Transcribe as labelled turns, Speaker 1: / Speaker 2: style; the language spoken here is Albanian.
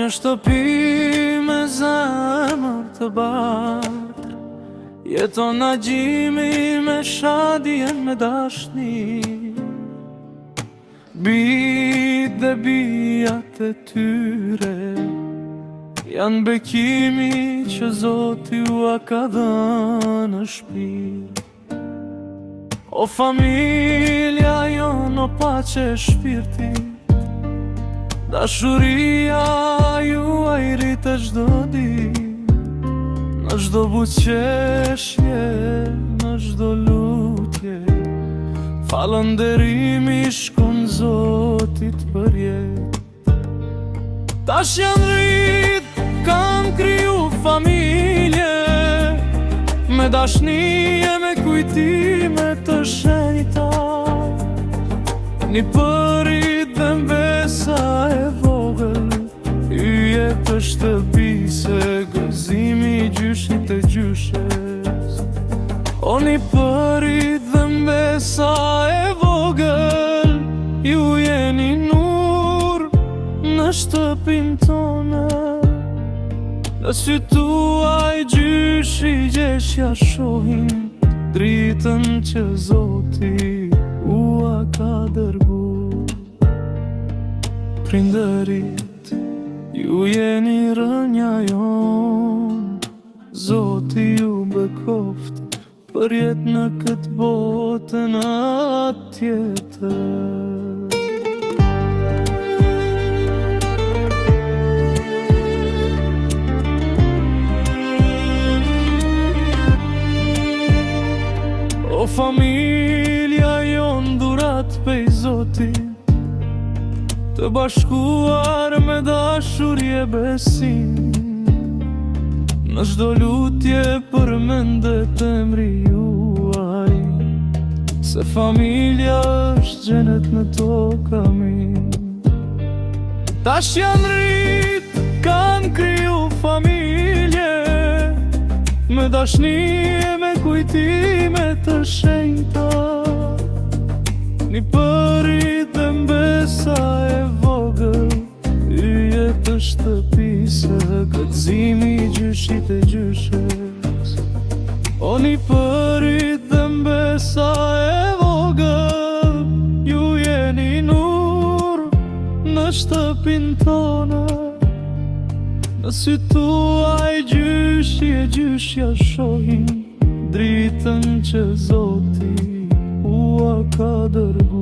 Speaker 1: një shtëpi me zemër të bardhë, jeton agjimi me shadje me dashni. Bijt dhe bijat e tyre janë bekimi që Zoti ua ka dhënë në shtëpi. O familja jonë, o pace shpirti, dashuria juaj rritë çdo ditë, në çdo buqeshje, në çdo lutje. Falënderimi shkon Zotit për jetë. Tash janë rritë, kanë kriju familje, me dashnije, me kujtime të shenjta. Një përit dhe mbesa e vogël, hyje për shtëpi se gëzimi gjyshit e gjyshes. O një përit dhe mbesa e vogël, ju jeni nur në shtëpin tonë. Në sy tuaj gjyshi gjeshja shohin dritën që Zoti ua ka dërgu. Prindërit, ju jeni rënja jon, Zoti ju bekoft për jetë në këtë botë në atë tjetër. O familja jonë, dhurat pej Zotit, të bashkuar me dashurje besim. Në çdo lutje përmendet emri juaj, se familja është xhenet në tokë, amin. Tash janë rritë, kanë kriju familje, me dashnije, me kujtime të shenjta. Një përit dhe mbesa e vogël, hyje të shtëpise, gëzimi gjyshit e gjyshes. O një përit dhe mbesa e vogël, ju jeni nur në shtëpin tonë. Në sy tuaj gjyshi e gjyshja shohin dritën që Zoti ua ka dërgu.